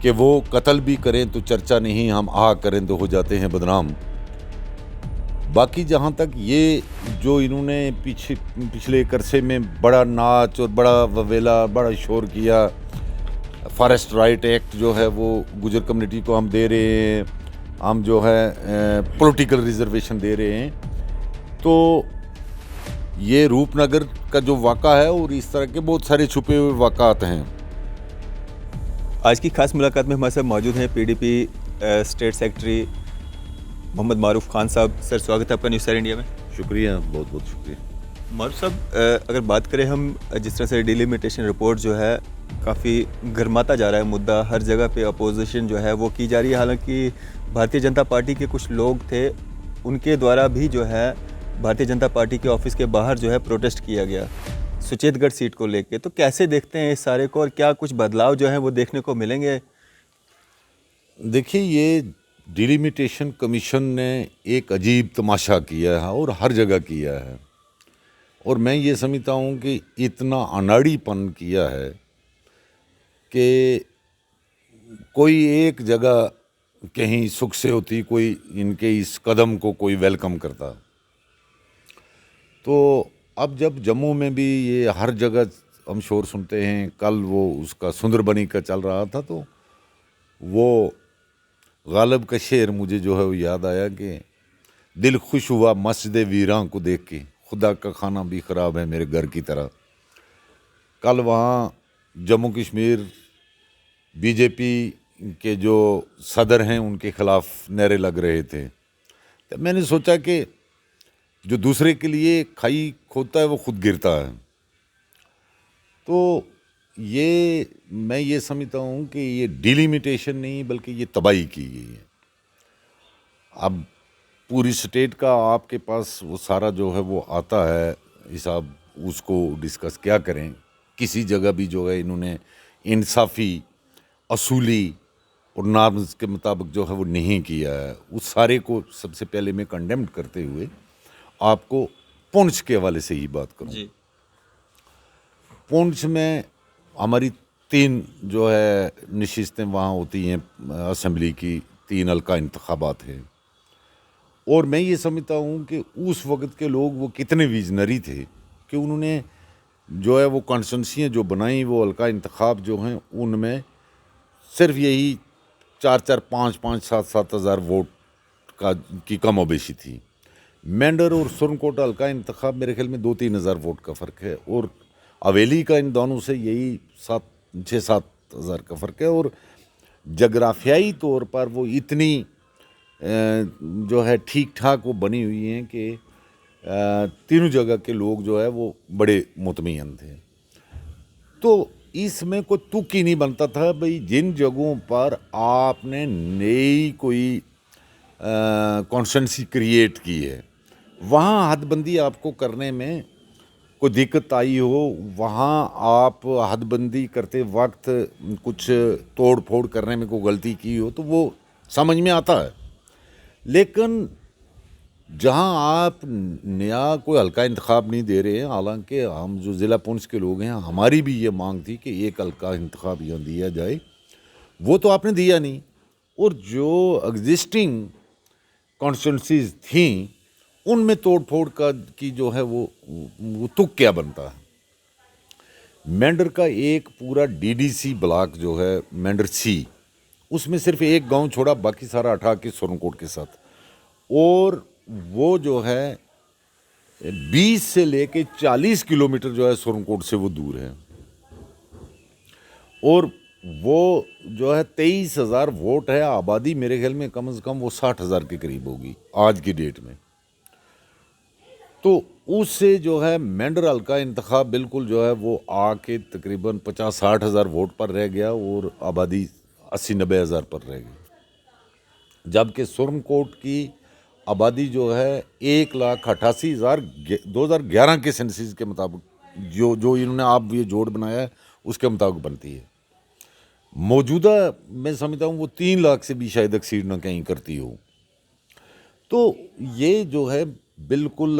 कि वो कत्ल भी करें तो चर्चा नहीं, हम आह करें तो हो जाते हैं बदनाम। बाकी जहाँ तक ये जो इन्होंने पिछले एक अरसे में बड़ा नाच और बड़ा ववेला, बड़ा शोर किया, फॉरेस्ट राइट एक्ट जो है वो गुजर कम्युनिटी को हम दे रहे हैं, हम जो है पॉलिटिकल रिजर्वेशन दे रहे हैं, तो ये रूपनगर का जो वाक़ा है और इस तरह के बहुत सारे छुपे हुए वाक़ात हैं। आज की खास मुलाकात में हमारे साथ मौजूद हैं पीडीपी स्टेट सेक्रेटरी मोहम्मद मारूफ खान साहब। सर, स्वागत है आपका न्यूज़ सर इंडिया में। शुक्रिया, बहुत बहुत शुक्रिया। मारूफ साहब, अगर बात करें हम, जिस तरह से डिलिमिटेशन रिपोर्ट जो है काफ़ी गर्माता जा रहा है मुद्दा, हर जगह पे अपोजिशन जो है वो की जा रही है। हालांकि भारतीय जनता पार्टी के कुछ लोग थे, उनके द्वारा भी जो है भारतीय जनता पार्टी के ऑफिस के बाहर जो है प्रोटेस्ट किया गया सुचेतगढ़ सीट को लेके। तो कैसे देखते हैं इस सारे को और क्या कुछ बदलाव जो है वो देखने को मिलेंगे? देखिए, ये डिलिमिटेशन कमीशन ने एक अजीब तमाशा किया है और हर जगह किया है, और मैं ये समझता हूँ कि इतना अनाड़ीपन किया है कि कोई एक जगह कहीं सुख से होती, कोई इनके इस कदम को कोई वेलकम करता। तो अब जब जम्मू में भी ये हर जगह हम शोर सुनते हैं, कल वो उसका सुंदरबनी का चल रहा था, तो वो गालिब का शेर मुझे जो है वो याद आया कि दिल खुश हुआ मस्जिद वीरां को देख के, खुदा का खाना भी ख़राब है मेरे घर की तरह। कल वहाँ जम्मू कश्मीर बीजेपी के जो सदर हैं उनके ख़िलाफ़ नारे लग रहे थे, तो मैंने सोचा कि जो दूसरे के लिए खाई खोदता है वो खुद गिरता है। तो ये मैं ये समझता हूँ कि ये डिलिमिटेशन नहीं बल्कि ये तबाही की गई है। अब पूरी स्टेट का आपके पास वो सारा जो है वो आता है हिसाब, उसको डिस्कस क्या करें। किसी जगह भी जो है इन्होंने इंसाफ़ी, असूली और नॉर्म्स के मुताबिक जो है वो नहीं किया है। उस सारे को सबसे पहले मैं कंडेम्ड करते हुए आपको पुंछ के हवाले से ही बात करूं। जी। पुंछ में हमारी 3 जो है नशिस्तें वहाँ होती हैं, असेंबली की 3 हल्का इंतखाबात हैं, और मैं ये समझता हूँ कि उस वक्त के लोग वो कितने विजनरी थे कि उन्होंने जो है वो कॉन्स्टिट्यूंसियाँ जो बनाई, वो हल्का इंतखाब जो हैं उनमें सिर्फ यही 4-4, 5-5, 7-7 हज़ार वोट का की कमोबेशी थी। मेंढर और सुरनकोट हल्का इंतखाब मेरे ख्याल में 2-3 हज़ार वोट का फ़र्क है, और हवेली का इन दोनों से यही 6-7 हज़ार का फ़र्क है। और जगराफियाई तौर पर वो इतनी जो है ठीक ठाक वो बनी हुई हैं कि तीनों जगह के लोग जो है वो बड़े मुतमईन थे। तो इसमें कोई तुक ही नहीं बनता था भाई, जिन जगहों पर आपने नई कोई कॉन्स्टिट्यूंसी क्रिएट की है, वहाँ हदबंदी आपको करने में कोई दिक्कत आई हो, वहाँ आप हदबंदी करते वक्त कुछ तोड़ फोड़ करने में कोई गलती की हो, तो वो समझ में आता है। लेकिन जहाँ आप नया कोई हल्का इंतखाब नहीं दे रहे हैं, हालांकि हम जो ज़िला पुंछ के लोग हैं हमारी भी ये मांग थी कि एक हल्का इंतखाब यहाँ दिया जाए, वो तो आपने दिया नहीं। और जो एग्जिस्टिंग कॉन्स्टिट्यूंसीज थी उनमें तोड़ फोड़ का की जो है वो तुक क्या बनता है। मेंढर का एक पूरा डीडीसी ब्लॉक जो है मेंढर सी, उसमें सिर्फ एक गांव छोड़ा, बाकी सारा हटा के सुरनकोट के साथ, और वो जो है 20 से लेके 40 किलोमीटर जो है सुरनकोट से वो दूर है, और वो जो है 23,000 वोट है। आबादी मेरे ख्याल में कम से कम वो 60,000 के करीब होगी आज की डेट में। तो उससे जो है मेंढर हल्का इंतखाब बिल्कुल जो है वो आके तकरीबन 50-60 हज़ार वोट पर रह गया, और आबादी 80-90 हज़ार पर रह गई। जबकि सुरनकोट की आबादी जो है 1,88,000 2011 के सेंसस के मुताबिक जो इन्होंने आप ये जोड़ बनाया है उसके मुताबिक बनती है। मौजूदा मैं समझता हूँ वो 3 लाख से भी शायद एक्सीड ना कहीं करती हो। तो ये जो है बिल्कुल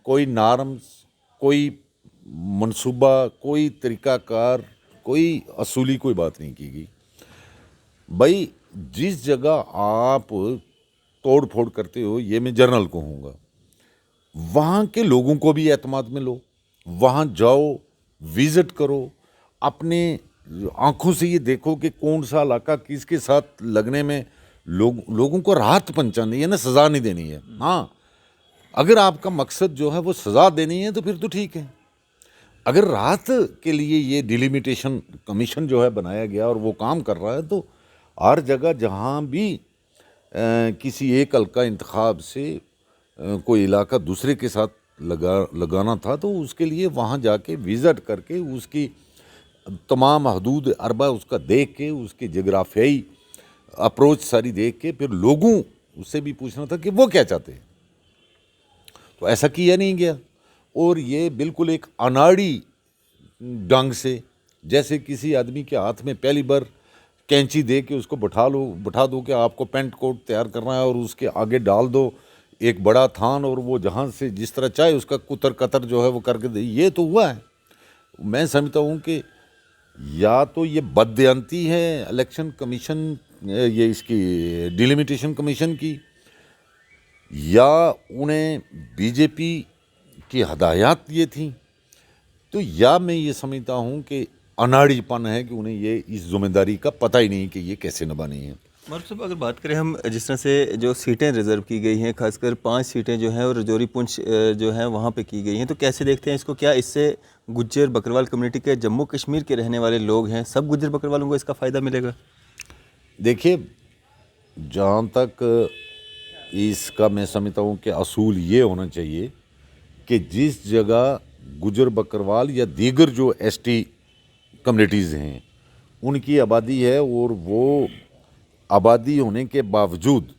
कोई नॉर्म्स, कोई मंसूबा, कोई तरीक़ाकार, कोई असूली कोई बात नहीं की गई। भाई जिस जगह आप तोड़ फोड़ करते हो, ये मैं जर्नल कहूँगा, वहाँ के लोगों को भी एतमाद में लो, वहाँ जाओ, विजिट करो, अपने आंखों से ये देखो कि कौन सा इलाका किसके साथ लगने में लोगों को राहत पहुंचानी है ना, सज़ा नहीं देनी है। हाँ, अगर आपका मकसद जो है वो सज़ा देनी है तो फिर तो ठीक है। अगर राहत के लिए ये डिलिमिटेशन कमीशन जो है बनाया गया और वो काम कर रहा है, तो हर जगह जहाँ भी किसी एक हल्का इंतखाब से कोई इलाका दूसरे के साथ लगाना था, तो उसके लिए वहाँ जाके विज़िट करके उसकी तमाम हदूद अरबा उसका देख के, उसकी जगराफियाई अप्रोच सारी देख के, फिर लोगों उससे भी पूछना था कि वो क्या चाहते हैं। तो ऐसा किया नहीं गया, और ये बिल्कुल एक अनाड़ी ढंग से, जैसे किसी आदमी के हाथ में पहली बार कैंची दे के उसको बैठा दो कि आपको पेंट कोट तैयार करना है, और उसके आगे डाल दो एक बड़ा थान, और वो जहाँ से जिस तरह चाहे उसका कुतर कतर जो है वो करके दे। ये तो हुआ है। मैं समझता हूँ कि या तो ये बददियांती है इलेक्शन कमीशन, ये इसकी डिलिमिटेशन कमीशन की, या उन्हें बीजेपी की हदायत ये थी, तो या मैं ये समझता हूँ कि अनाड़ीपन है कि उन्हें ये इस जिम्मेदारी का पता ही नहीं कि ये कैसे निभानी है। मरूफ साहब, अगर बात करें हम जिस तरह से जो सीटें रिज़र्व की गई हैं, खासकर 5 सीटें जो हैं और रजौरी पुंछ जो हैं वहाँ पे की गई हैं, तो कैसे देखते हैं इसको? क्या इससे गुज्जर बकरवाल कम्युनिटी के जम्मू कश्मीर के रहने वाले लोग हैं, सब गुज्जर बकरवालों को इसका फ़ायदा मिलेगा? देखिए, जहाँ तक इसका मैं समझता हूँ कि असूल ये होना चाहिए कि जिस जगह गुजर बकरवाल या दीगर जो एसटी कम्युनिटीज़ हैं उनकी आबादी है, और वो आबादी होने के बावजूद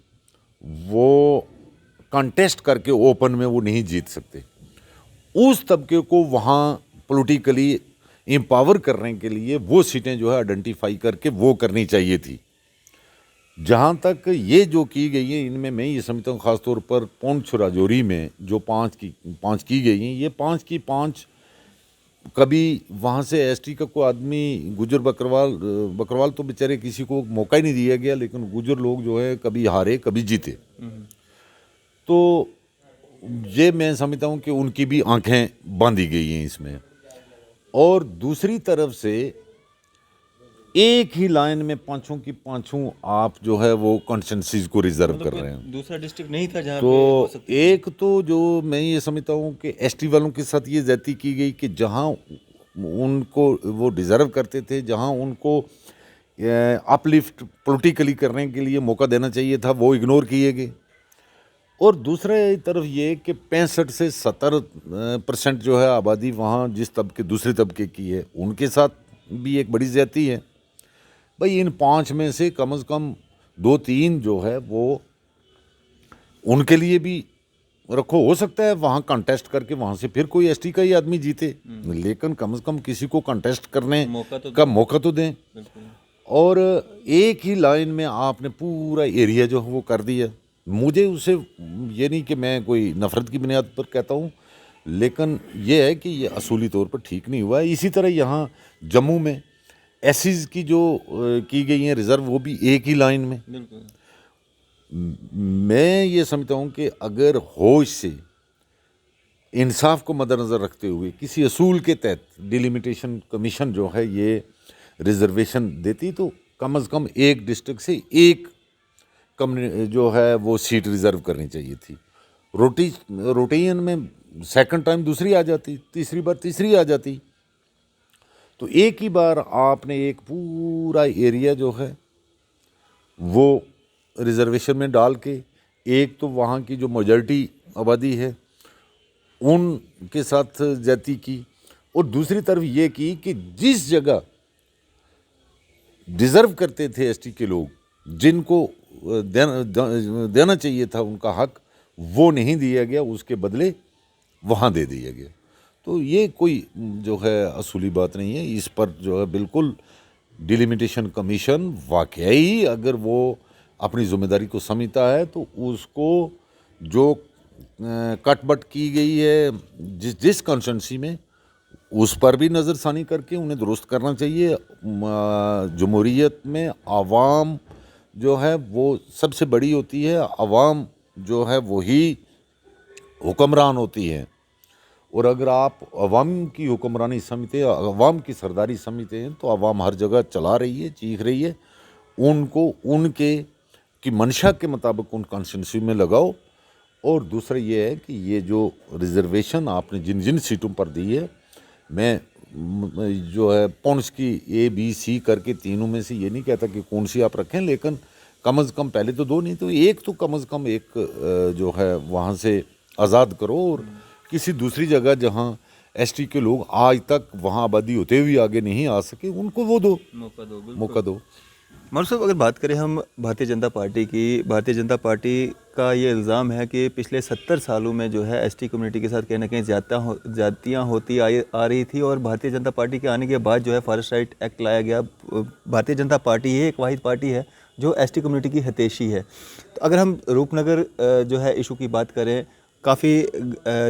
वो कंटेस्ट करके ओपन में वो नहीं जीत सकते, उस तबके को वहाँ पॉलिटिकली एम्पावर करने के लिए वो सीटें जो है आइडेंटिफाई करके वो करनी चाहिए थी। जहाँ तक ये जो की गई है, इनमें मैं ये समझता हूँ ख़ासतौर पर पुंछ राजौरी में जो पाँच की गई हैं, ये 5 की 5 कभी वहाँ से एसटी का कोई आदमी गुजर बकरवाल तो बेचारे किसी को मौका ही नहीं दिया गया, लेकिन गुजर लोग जो है कभी हारे कभी जीते। तो ये मैं समझता हूँ कि उनकी भी आंखें बांधी गई हैं इसमें। और दूसरी तरफ से एक ही लाइन में पांचों की पांचों आप जो है वो कॉन्स्टिट्यूंसीज को रिजर्व कर रहे हैं। दूसरा डिस्ट्रिक्ट नहीं था जहाँ पे तो हो सकती थी? एक तो जो मैं ये समझता हूँ कि एसटी वालों के साथ ये ज्यादती की गई कि जहाँ उनको वो डिजर्व करते थे, जहाँ उनको अपलिफ्ट पॉलिटिकली करने के लिए मौका देना चाहिए था, वो इग्नोर किए गए। और दूसरा तरफ ये कि 65 से 70% जो है आबादी वहाँ जिस तबके दूसरे तबके की है उनके साथ भी एक बड़ी ज्यादती है। भाई इन 5 में से कम 2-3 जो है वो उनके लिए भी रखो, हो सकता है वहाँ कंटेस्ट करके वहाँ से फिर कोई एसटी का ही आदमी जीते, लेकिन कम से कम किसी को कंटेस्ट करने का मौका तो दें। और एक ही लाइन में आपने पूरा एरिया जो है वो कर दिया। मुझे उससे ये नहीं कि मैं कोई नफ़रत की बुनियाद पर कहता हूँ, लेकिन ये है कि ये असूली तौर पर ठीक नहीं हुआ है। इसी तरह यहाँ जम्मू में एसीज की जो की गई हैं रिज़र्व, वो भी एक ही लाइन में। मैं ये समझता हूँ कि अगर होश से इंसाफ को मद्देनज़र रखते हुए किसी असूल के तहत डिलिमिटेशन कमीशन जो है ये रिजर्वेशन देती, तो कम से कम एक डिस्ट्रिक्ट से एक जो है वो सीट रिज़र्व करनी चाहिए थी। रोटेशन में सेकंड टाइम दूसरी आ जाती, तीसरी बार तीसरी आ जाती। तो एक ही बार आपने एक पूरा एरिया जो है वो रिजर्वेशन में डाल के, एक तो वहाँ की जो मेजॉरिटी आबादी है उनके साथ ज्यादती की, और दूसरी तरफ ये की कि जिस जगह डिज़र्व करते थे एसटी के लोग, जिनको देना चाहिए था उनका हक, वो नहीं दिया गया, उसके बदले वहाँ दे दिया गया। तो ये कोई जो है असूली बात नहीं है। इस पर जो है बिल्कुल डिलिमिटेशन कमीशन वाकई अगर वो अपनी जिम्मेदारी को समझता है तो उसको जो कटबट की गई है जिस कॉन्स्टिट्यूंसी में, उस पर भी नज़रसानी करके उन्हें दुरुस्त करना चाहिए। जमहूरियत में आवाम जो है वो सबसे बड़ी होती है, आवाम जो है वही हुक्मरान होती है। और अगर आप अवाम की हुक्मरानी समझते हैं, अवाम की सरदारी समझते हैं, तो अवाम हर जगह चला रही है, चीख रही है। उनको उनके की मंशा के मुताबिक उन कॉन्स्टिट्यूंसी में लगाओ। और दूसरा ये है कि ये जो रिजर्वेशन आपने जिन जिन सीटों पर दी है, मैं जो है पॉइंट्स की ABC करके तीनों में से ये नहीं कहता कि कौन सी आप रखें, लेकिन कम अज़ कम पहले तो दो, नहीं तो एक तो कम अज़ कम एक जो है वहाँ से आज़ाद करो। और किसी दूसरी जगह जहाँ ST के लोग आज तक वहाँ आबादी होते हुए आगे नहीं आ सके, उनको वो दो मौका दो। मौलवी साहब, अगर बात करें हम भारतीय जनता पार्टी की, भारतीय जनता पार्टी का ये इल्ज़ाम है कि पिछले 70 सालों में जो है ST कम्युनिटी के साथ कहीं ना कहीं ज़्यादतियाँ होती आ रही थी, और भारतीय जनता पार्टी के आने के बाद जो है फॉरेस्ट राइट एक्ट लाया गया। भारतीय जनता पार्टी ही एक वाहिद पार्टी है जो ST कम्युनिटी की हितैषी है। तो अगर हम रूपनगर जो है इशू की बात करें, काफ़ी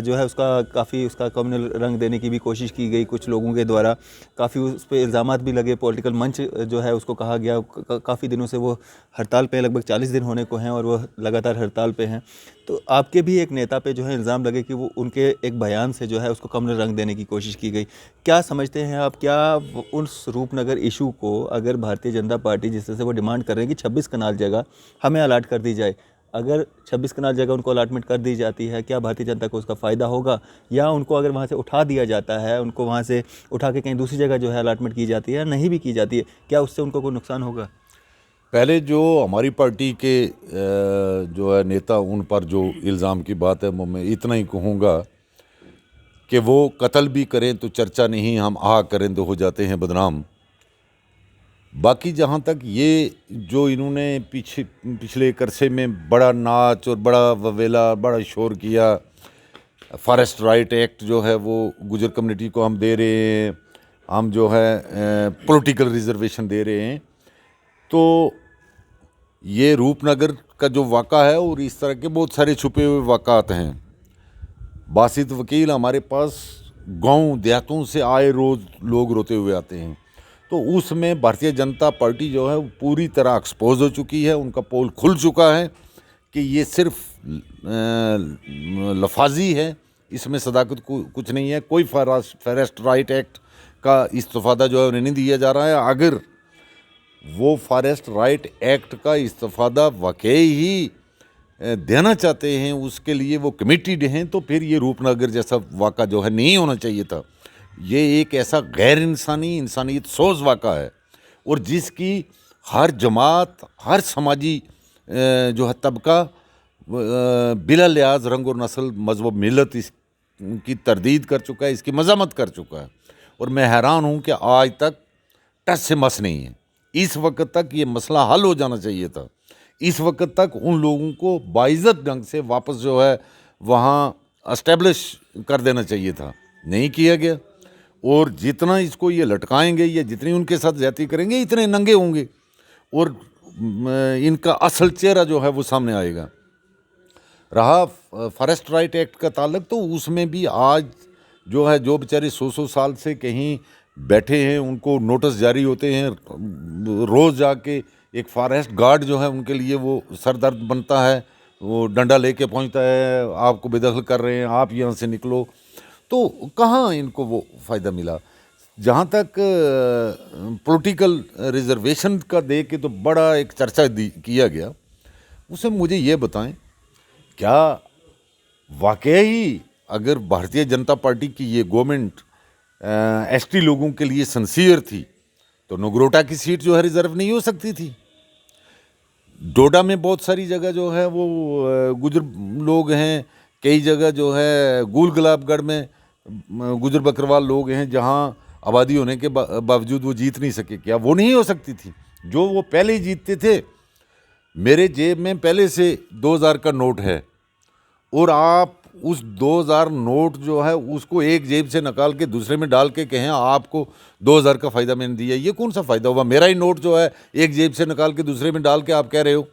जो है उसका कम्युनल रंग देने की भी कोशिश की गई कुछ लोगों के द्वारा। काफ़ी उस पे इल्ज़ामात भी लगे, पॉलिटिकल मंच जो है उसको कहा गया। काफ़ी दिनों से वो हड़ताल पे, लगभग 40 दिन होने को हैं और वो लगातार हड़ताल पे हैं। तो आपके भी एक नेता पे जो है इल्ज़ाम लगे कि वो उनके एक बयान से जो है उसको कम्युनल रंग देने की कोशिश की गई। क्या समझते हैं आप, क्या उस रूपनगर इशू को अगर भारतीय जनता पार्टी जिस तरह से वो डिमांड कर रहे हैं कि 26 कनाल जगह हमें अलाट कर दी जाए, अगर 26 कनाल जगह उनको अलाटमेंट कर दी जाती है, क्या भारतीय जनता को उसका फ़ायदा होगा? या उनको अगर वहाँ से उठा दिया जाता है, उनको वहाँ से उठा के कहीं दूसरी जगह जो है अलाटमेंट की जाती है, नहीं भी की जाती है, क्या उससे उनको कोई नुकसान होगा? पहले जो हमारी पार्टी के जो है नेता, उन पर जो इल्ज़ाम की बात है, मैं इतना ही कहूँगा कि वो कत्ल भी करें तो चर्चा नहीं, हम करें तो हो जाते हैं बदनाम। बाकी जहाँ तक ये जो इन्होंने पिछले एक अरसे में बड़ा नाच और बड़ा ववेला, बड़ा शोर किया, फॉरेस्ट राइट एक्ट जो है वो गुजर कम्युनिटी को हम दे रहे हैं, हम जो है पॉलिटिकल रिजर्वेशन दे रहे हैं, तो ये रूपनगर का जो वाक़ा है और इस तरह के बहुत सारे छुपे हुए वाक़ात हैं। बासित वकील हमारे पास गांव देहातों से आए रोज़ लोग रोते हुए आते हैं, तो उसमें भारतीय जनता पार्टी जो है वो पूरी तरह एक्सपोज हो चुकी है। उनका पोल खुल चुका है कि ये सिर्फ लफाजी है, इसमें सदाकत कुछ नहीं है। कोई फॉरेस्ट राइट एक्ट का इस्तिफादा जो है उन्हें नहीं दिया जा रहा है। अगर वो फॉरेस्ट राइट एक्ट का इस्तिफादा वाकई ही देना चाहते हैं, उसके लिए वो कमिटेड हैं, तो फिर ये रूपनगर जैसा वाक़ा जो है नहीं होना चाहिए था। ये एक ऐसा गैर इंसानियत सोज वाक़ा है, और जिसकी हर जमात, हर समाजी जो है तबका बिला लिहाज रंग और नस्ल, मजहब, मिलत इसकी तरदीद कर चुका है, इसकी मज़म्मत कर चुका है। और मैं हैरान हूँ कि आज तक टस से मस नहीं है। इस वक्त तक ये मसला हल हो जाना चाहिए था। इस वक्त तक उन लोगों को बाइज़्ज़त ढंग से वापस जो है वहाँ एस्टेब्लिश कर देना चाहिए था, नहीं किया गया। और जितना इसको ये लटकाएंगे या जितनी उनके साथ ज़्यादती करेंगे, इतने नंगे होंगे और इनका असल चेहरा जो है वो सामने आएगा। रहा फॉरेस्ट राइट एक्ट का ताल्लुक, तो उसमें भी आज जो है जो बेचारे 100 साल से कहीं बैठे हैं, उनको नोटिस जारी होते हैं, रोज़ जाके एक फॉरेस्ट गार्ड जो है उनके लिए वो सरदर्द बनता है, वो डंडा लेके पहुंचता है, आपको बेदखल कर रहे हैं, आप यहाँ से निकलो। तो कहाँ इनको वो फ़ायदा मिला? जहाँ तक पॉलिटिकल रिजर्वेशन का दे के तो बड़ा एक चर्चा किया गया, उसे मुझे ये बताएं, क्या वाकई अगर भारतीय जनता पार्टी की ये गवर्नमेंट ST लोगों के लिए सिंसियर थी, तो नगरोटा की सीट जो है रिजर्व नहीं हो सकती थी? डोडा में बहुत सारी जगह जो है वो गुजर लोग हैं, कई जगह जो है गुल गुलाबगढ़ में गुजर बकरवाल लोग हैं, जहाँ आबादी होने के बावजूद वो जीत नहीं सके। क्या वो नहीं हो सकती थी? जो वो पहले ही जीतते थे। मेरे जेब में पहले से 2000 का नोट है, और आप उस 2000 नोट जो है उसको एक जेब से निकाल के दूसरे में डाल के कहें आपको 2000 का फ़ायदा मैंने दिया, ये कौन सा फ़ायदा हुआ? मेरा ही नोट जो है एक जेब से निकाल के दूसरे में डाल के आप कह रहे हो।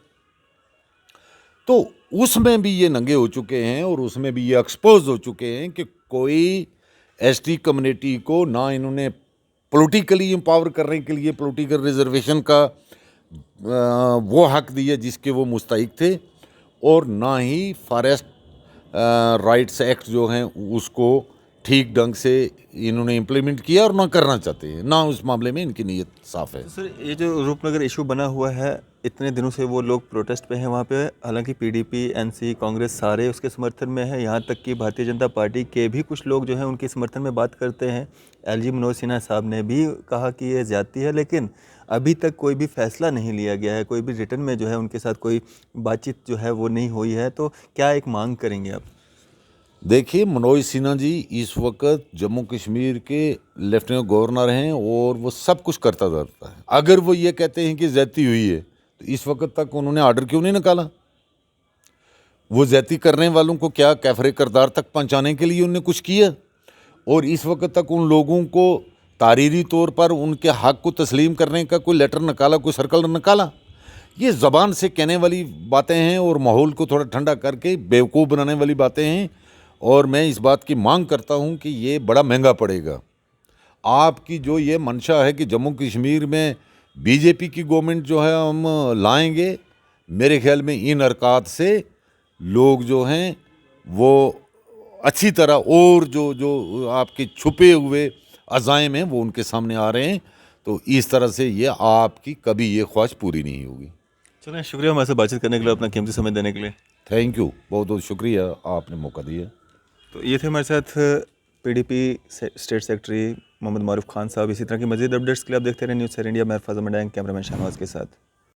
तो उसमें भी ये नंगे हो चुके हैं और उसमें भी ये एक्सपोज हो चुके हैं कि कोई एसटी कम्युनिटी को ना इन्होंने पॉलिटिकली एम्पावर करने के लिए पॉलिटिकल रिजर्वेशन का वो हक दिया जिसके वो मुस्तहिक थे, और ना ही फॉरेस्ट राइट्स एक्ट जो हैं उसको ठीक ढंग से इन्होंने इम्प्लीमेंट किया और ना करना चाहते हैं, ना उस मामले में इनकी नीयत साफ़ है। तो सर ये जो रूपनगर इशू बना हुआ है, इतने दिनों से वो लोग प्रोटेस्ट पे हैं वहाँ पे, हालांकि पीडीपी, एनसी, कांग्रेस सारे उसके समर्थन में है, यहाँ तक कि भारतीय जनता पार्टी के भी कुछ लोग जो हैं उनके समर्थन में बात करते हैं। एलजी मनोज सिन्हा साहब ने भी कहा कि ये ज़्यादती है, लेकिन अभी तक कोई भी फैसला नहीं लिया गया है, कोई भी रिटर्न में जो है उनके साथ कोई बातचीत जो है वो नहीं हुई है। तो क्या एक मांग करेंगे आप? देखिए, मनोज सिन्हा जी इस वक्त जम्मू कश्मीर के लेफ्टिनेंट गवर्नर हैं और वो सब कुछ करता रहता है। अगर वो ये कहते हैं कि ज़्यादती हुई है तो इस वक्त तक उन्होंने ऑर्डर क्यों नहीं निकाला? वो ज़्यादती करने वालों को क्या कैफरे किरदार तक पहुंचाने के लिए उन्होंने कुछ किया? और इस वक्त तक उन लोगों को तारीरी तौर पर उनके हक को तस्लीम करने का कोई लेटर निकाला, कोई सर्कल निकाला? ये ज़बान से कहने वाली बातें हैं और माहौल को थोड़ा ठंडा करके बेवकूफ़ बनाने वाली बातें हैं। और मैं इस बात की मांग करता हूं कि ये बड़ा महंगा पड़ेगा। आपकी जो ये मंशा है कि जम्मू कश्मीर में बीजेपी की गवर्नमेंट जो है हम लाएंगे, मेरे ख्याल में इन हरकत से लोग जो हैं वो अच्छी तरह, और जो जो आपके छुपे हुए अज़ाइम हैं वो उनके सामने आ रहे हैं। तो इस तरह से ये आपकी कभी ये ख्वाहिश पूरी नहीं होगी। चलें, शुक्रिया हमारे से बातचीत करने के लिए, अपना कीमती समय देने के लिए। थैंक यू, बहुत बहुत शुक्रिया, आपने मौका दिया। तो ये थे हमारे साथ पीडीपी स्टेट सेक्रेटरी मोहम्मद मारूफ खान साहब। इसी तरह की मज़ीद अपडेट्स के लिए आप देखते रहे न्यूज़ सर इंडिया। मैं फजल मंडांग, कैमरामैन शाहनवाज के साथ।